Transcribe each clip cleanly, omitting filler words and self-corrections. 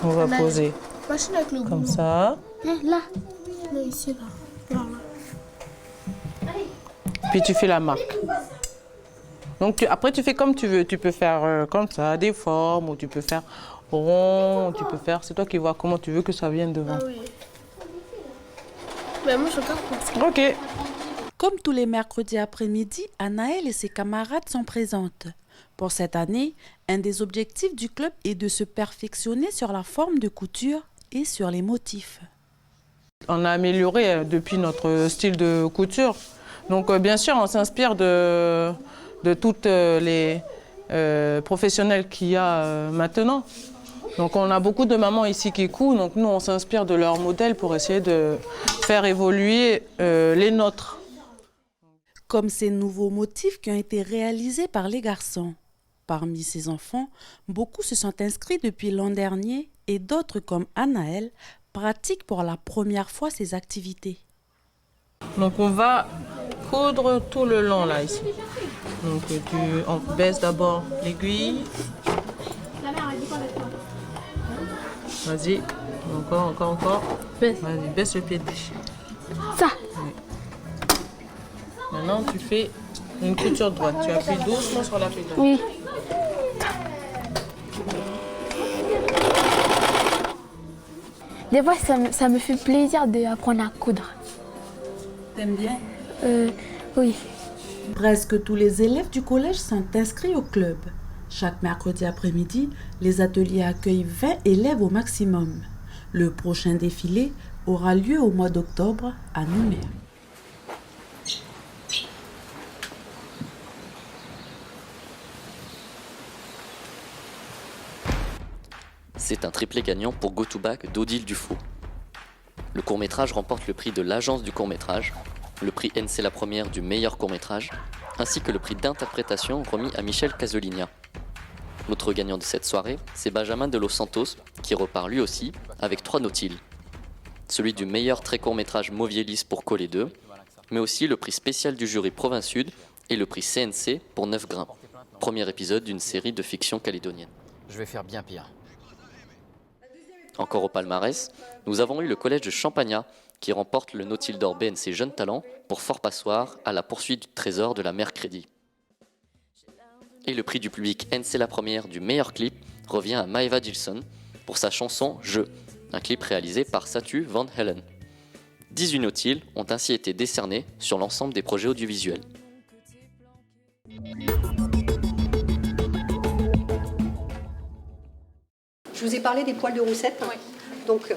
On va poser Machine avec le comme goulot. ça. Là. Là, ici, là. Voilà. Puis tu fais la marque. Donc après tu fais comme tu veux. Tu peux faire comme ça, des formes, ou tu peux faire rond, ou tu peux faire... C'est toi qui vois comment tu veux que ça vienne devant. Ah oui. Mais moi, je regarde pour ça. Ok. Comme tous les mercredis après-midi, Anaëlle et ses camarades sont présentes. Pour cette année, un des objectifs du club est de se perfectionner sur la forme de couture et sur les motifs. On a amélioré depuis notre style de couture. Donc bien sûr, on s'inspire de toutes les professionnels qu'il y a maintenant. Donc on a beaucoup de mamans ici qui cousent, donc nous on s'inspire de leurs modèles pour essayer de faire évoluer les nôtres. Comme ces nouveaux motifs qui ont été réalisés par les garçons. Parmi ces enfants, beaucoup se sont inscrits depuis l'an dernier et d'autres, comme Anaëlle, pratiquent pour la première fois ces activités. Donc on va coudre tout le long là ici. Donc on baisse d'abord l'aiguille. Vas-y, encore. Vas-y, baisse le pied de biche. Ça. Oui. Maintenant tu fais une couture droite. Tu appuies doucement sur la pédale. Oui. Des fois, ça me fait plaisir d'apprendre à coudre. T'aimes bien? Oui. Presque tous les élèves du collège sont inscrits au club. Chaque mercredi après-midi, les ateliers accueillent 20 élèves au maximum. Le prochain défilé aura lieu au mois d'octobre à Nouméa. C'est un triplé gagnant pour Go to Back d'Odile Dufaux. Le court-métrage remporte le prix de l'agence du court-métrage, le prix NC La Première du meilleur court-métrage, ainsi que le prix d'interprétation remis à Michel Casoligna. L'autre gagnant de cette soirée, c'est Benjamin de Los Santos, qui repart lui aussi avec 3 nautiles. Celui du meilleur très court-métrage Movielis pour Coller 2, mais aussi le prix spécial du jury Province Sud et le prix CNC pour 9 grains, premier épisode d'une série de fiction calédonienne. Je vais faire bien pire. Encore au palmarès, nous avons eu le collège de Champagnat qui remporte le Nautile d'Or BNC Jeunes Talents pour Fort Passoire à la poursuite du trésor de la mer Crédit. Et le prix du public NC La Première du meilleur clip revient à Maeva Gilson pour sa chanson Je, un clip réalisé par Satu Van Helen. 18 nautiles ont ainsi été décernés sur l'ensemble des projets audiovisuels. Je vous ai parlé des poils de roussette. Oui. Donc,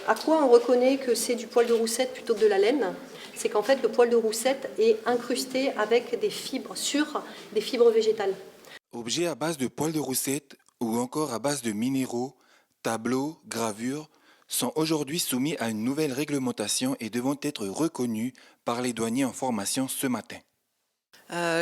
à quoi on reconnaît que c'est du poil de roussette plutôt que de la laine? C'est qu'en fait, le poil de roussette est incrusté avec des fibres, sur des fibres végétales. Objets à base de poils de roussette ou encore à base de minéraux, tableaux, gravures sont aujourd'hui soumis à une nouvelle réglementation et devront être reconnus par les douaniers en formation ce matin.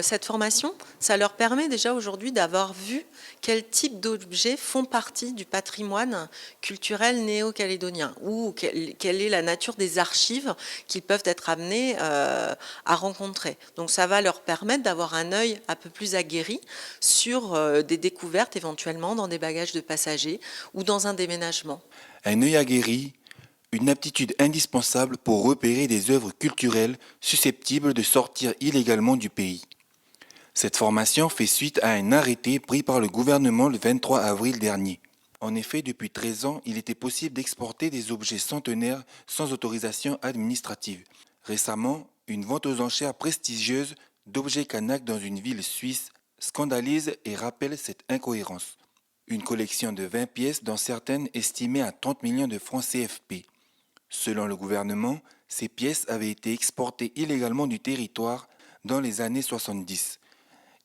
Cette formation, ça leur permet déjà aujourd'hui d'avoir vu quel type d'objets font partie du patrimoine culturel néo-calédonien ou quelle est la nature des archives qu'ils peuvent être amenés à rencontrer. Donc ça va leur permettre d'avoir un œil un peu plus aguerri sur des découvertes éventuellement dans des bagages de passagers ou dans un déménagement. Un œil aguerri, une aptitude indispensable pour repérer des œuvres culturelles susceptibles de sortir illégalement du pays. Cette formation fait suite à un arrêté pris par le gouvernement le 23 avril dernier. En effet, depuis 13 ans, il était possible d'exporter des objets centenaires sans autorisation administrative. Récemment, une vente aux enchères prestigieuse d'objets Kanak dans une ville suisse scandalise et rappelle cette incohérence. Une collection de 20 pièces, dont certaines estimées à 30 millions de francs CFP. Selon le gouvernement, ces pièces avaient été exportées illégalement du territoire dans les années 70.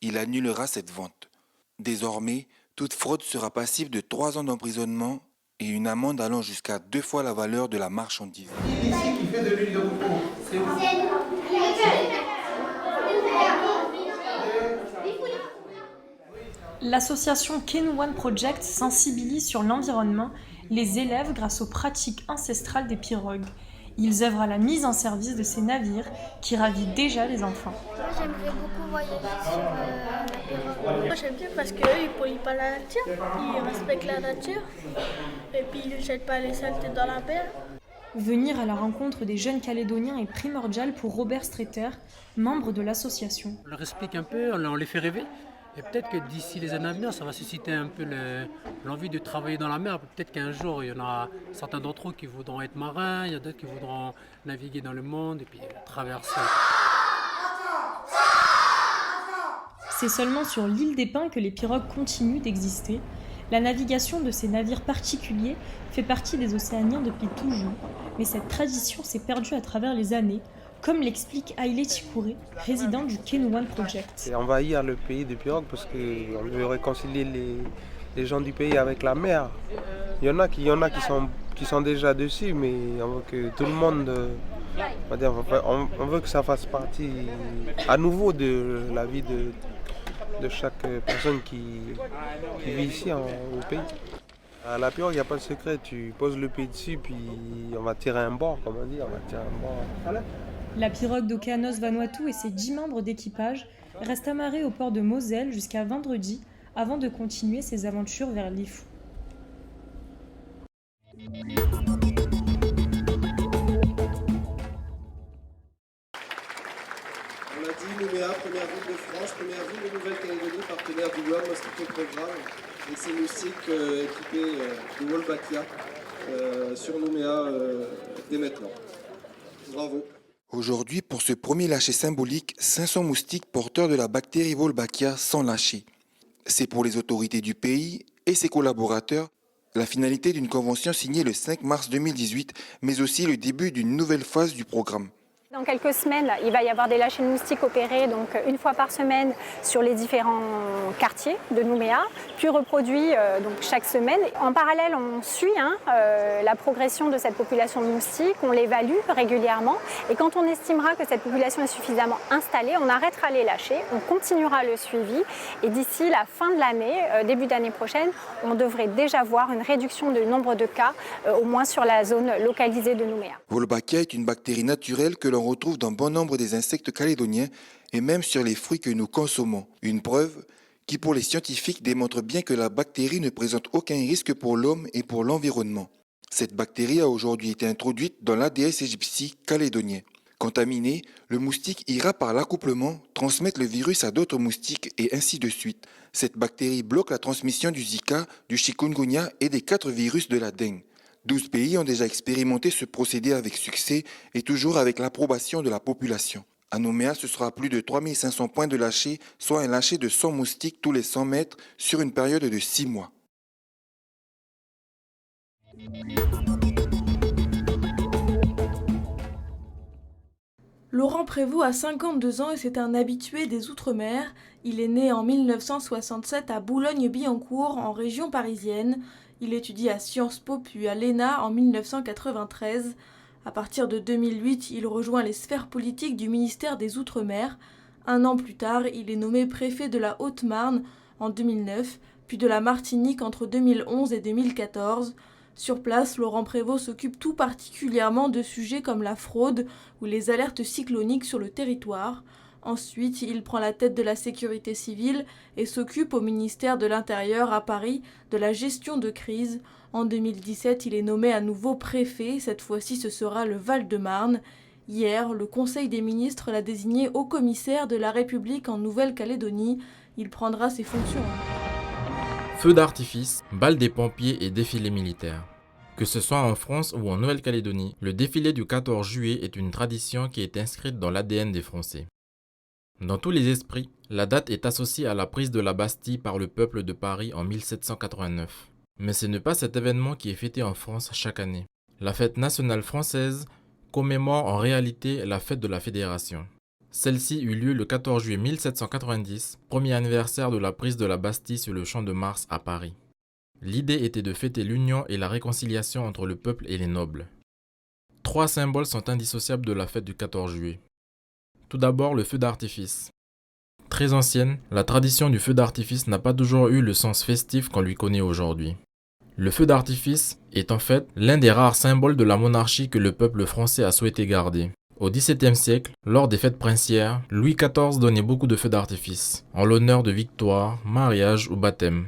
Il annulera cette vente. Désormais, toute fraude sera passible de 3 ans d'emprisonnement et une amende allant jusqu'à 2 fois la valeur de la marchandise. Qui ici qui fait de l'huile de coco? C'est où? L'association Canoe One Project sensibilise sur l'environnement les élèves grâce aux pratiques ancestrales des pirogues. Ils œuvrent à la mise en service de ces navires qui ravit déjà les enfants. Moi, j'aimerais beaucoup voyager sur la Moi j'aime bien parce qu'eux ils polluent pas la nature, ils respectent la nature et puis ils ne jettent pas les saletés dans la mer. Venir à la rencontre des jeunes Calédoniens est primordial pour Robert Streeter, membre de l'association. On leur explique un peu, on les fait rêver. Et peut-être que d'ici les années à venir, ça va susciter un peu l'envie de travailler dans la mer. Peut-être qu'un jour, il y en a certains d'entre eux qui voudront être marins, il y a d'autres qui voudront naviguer dans le monde et puis traverser. C'est seulement sur l'île des Pins que les pirogues continuent d'exister. La navigation de ces navires particuliers fait partie des Océaniens depuis toujours, mais cette tradition s'est perdue à travers les années, comme l'explique Haile Chikouré, président du Canoe One Project. C'est envahir le pays des pirogues parce qu'on veut réconcilier les gens du pays avec la mer. Il y en a qui sont déjà dessus, mais on veut que tout le monde, on veut que ça fasse partie à nouveau de la vie de chaque personne qui vit ici au pays. À la pirogue, il n'y a pas de secret, tu poses le pied dessus, puis on va tirer un bord, comme on dit, on va tirer un bord. Voilà. La pirogue d'Okeanos Vanuatu et ses 10 membres d'équipage restent amarrés au port de Moselle jusqu'à vendredi, avant de continuer ses aventures vers Lifou. On l'a dit, Nouméa, première ville de France, première ville de Nouvelle-Calédonie, partenaire du WOM, Mosquito Programme. Et c'est moustique équipé de Wolbachia sur Nouméa dès maintenant. Bravo. Aujourd'hui, pour ce premier lâcher symbolique, 500 moustiques porteurs de la bactérie Wolbachia sont lâchés. C'est pour les autorités du pays et ses collaborateurs la finalité d'une convention signée le 5 mars 2018, mais aussi le début d'une nouvelle phase du programme. Dans quelques semaines, il va y avoir des lâchers de moustiques opérés donc une fois par semaine sur les différents quartiers de Nouméa, puis reproduits donc chaque semaine. En parallèle, on suit la progression de cette population de moustiques, on l'évalue régulièrement et quand on estimera que cette population est suffisamment installée, on arrêtera les lâchers, on continuera le suivi et d'ici la fin de l'année, début d'année prochaine, on devrait déjà voir une réduction du nombre de cas, au moins sur la zone localisée de Nouméa. Wolbachia est une bactérie naturelle que l'on retrouve dans bon nombre des insectes calédoniens et même sur les fruits que nous consommons. Une preuve qui pour les scientifiques démontre bien que la bactérie ne présente aucun risque pour l'homme et pour l'environnement. Cette bactérie a aujourd'hui été introduite dans l'Aedes aegypti calédonien. Contaminé, le moustique ira par l'accouplement transmettre le virus à d'autres moustiques et ainsi de suite. Cette bactérie bloque la transmission du Zika, du chikungunya et des 4 virus de la dengue. 12 pays ont déjà expérimenté ce procédé avec succès et toujours avec l'approbation de la population. À Nouméa, ce sera plus de 3500 points de lâcher, soit un lâcher de 100 moustiques tous les 100 mètres sur une période de 6 mois. Laurent Prévost a 52 ans et c'est un habitué des Outre-mer. Il est né en 1967 à Boulogne-Billancourt, en région parisienne. Il étudie à Sciences Po puis à l'ENA en 1993. À partir de 2008, il rejoint les sphères politiques du ministère des Outre-mer. Un an plus tard, il est nommé préfet de la Haute-Marne en 2009, puis de la Martinique entre 2011 et 2014. Sur place, Laurent Prévost s'occupe tout particulièrement de sujets comme la fraude ou les alertes cycloniques sur le territoire. Ensuite, il prend la tête de la sécurité civile et s'occupe au ministère de l'Intérieur à Paris de la gestion de crise. En 2017, il est nommé à nouveau préfet, cette fois-ci ce sera le Val-de-Marne. Hier, le Conseil des ministres l'a désigné haut commissaire de la République en Nouvelle-Calédonie. Il prendra ses fonctions. Feux d'artifice, balles des pompiers et défilés militaires. Que ce soit en France ou en Nouvelle-Calédonie, le défilé du 14 juillet est une tradition qui est inscrite dans l'ADN des Français. Dans tous les esprits, la date est associée à la prise de la Bastille par le peuple de Paris en 1789. Mais ce n'est pas cet événement qui est fêté en France chaque année. La fête nationale française commémore en réalité la fête de la Fédération. Celle-ci eut lieu le 14 juillet 1790, premier anniversaire de la prise de la Bastille sur le Champ de Mars à Paris. L'idée était de fêter l'union et la réconciliation entre le peuple et les nobles. 3 symboles sont indissociables de la fête du 14 juillet. Tout d'abord, le feu d'artifice. Très ancienne, la tradition du feu d'artifice n'a pas toujours eu le sens festif qu'on lui connaît aujourd'hui. Le feu d'artifice est en fait l'un des rares symboles de la monarchie que le peuple français a souhaité garder. Au XVIIe siècle, lors des fêtes princières, Louis XIV donnait beaucoup de feux d'artifice, en l'honneur de victoires, mariages ou baptêmes.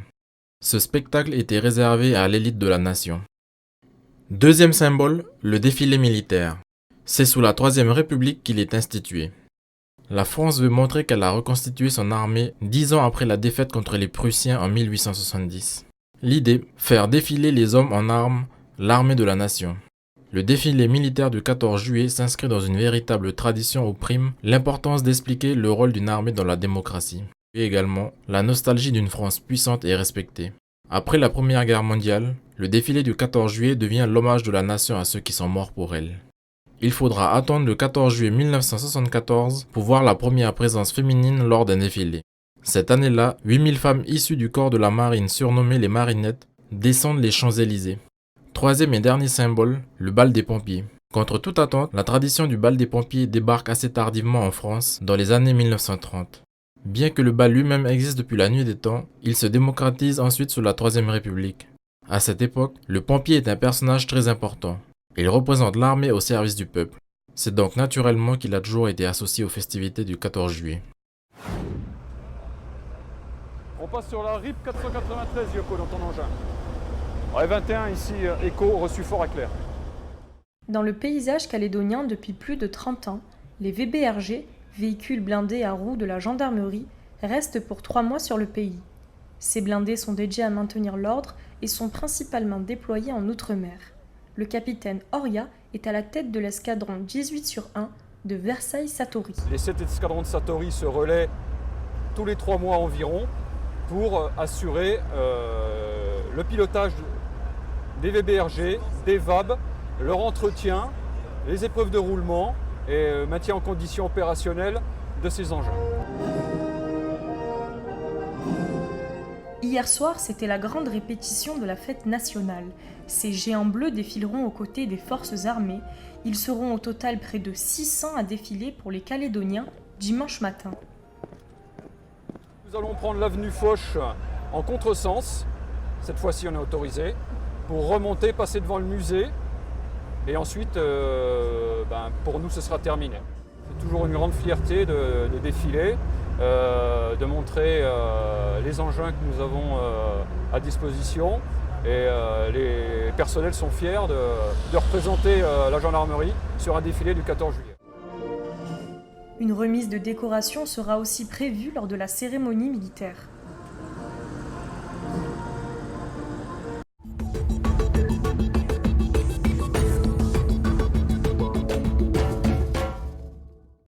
Ce spectacle était réservé à l'élite de la nation. Deuxième symbole, le défilé militaire. C'est sous la Troisième République qu'il est institué. La France veut montrer qu'elle a reconstitué son armée 10 ans après la défaite contre les Prussiens en 1870. L'idée, faire défiler les hommes en armes, l'armée de la nation. Le défilé militaire du 14 juillet s'inscrit dans une véritable tradition où prime l'importance d'expliquer le rôle d'une armée dans la démocratie, et également la nostalgie d'une France puissante et respectée. Après la Première Guerre mondiale, le défilé du 14 juillet devient l'hommage de la nation à ceux qui sont morts pour elle. Il faudra attendre le 14 juillet 1974 pour voir la première présence féminine lors d'un défilé. Cette année-là, 8000 femmes issues du corps de la marine surnommées les marinettes descendent les Champs-Élysées. Troisième et dernier symbole, le bal des pompiers. Contre toute attente, la tradition du bal des pompiers débarque assez tardivement en France dans les années 1930. Bien que le bal lui-même existe depuis la nuit des temps, il se démocratise ensuite sous la Troisième République. À cette époque, le pompier est un personnage très important. Il représente l'armée au service du peuple. C'est donc naturellement qu'il a toujours été associé aux festivités du 14 juillet. On passe sur la RIP 493, Yoko, dans ton engin. Ouais, 21 ici, écho, reçu fort et clair. Dans le paysage calédonien depuis plus de 30 ans, les VBRG, véhicules blindés à roues de la gendarmerie, restent pour 3 mois sur le pays. Ces blindés sont dédiés à maintenir l'ordre et sont principalement déployés en Outre-mer. Le capitaine Oria est à la tête de l'escadron 18/1 de Versailles-Satory. Les 7 escadrons de Satory se relaient tous les 3 mois environ pour assurer le pilotage des VBRG, des VAB, leur entretien, les épreuves de roulement et maintien en condition opérationnelle de ces engins. Hier soir, c'était la grande répétition de la fête nationale. Ces géants bleus défileront aux côtés des forces armées. Ils seront au total près de 600 à défiler pour les Calédoniens dimanche matin. Nous allons prendre l'avenue Foch en contresens. Cette fois-ci, on est autorisé pour remonter, passer devant le musée. Et ensuite, pour nous, ce sera terminé. C'est toujours une grande fierté de défiler, de montrer les engins que nous avons à disposition. Et les personnels sont fiers de représenter la gendarmerie sur un défilé du 14 juillet. Une remise de décoration sera aussi prévue lors de la cérémonie militaire.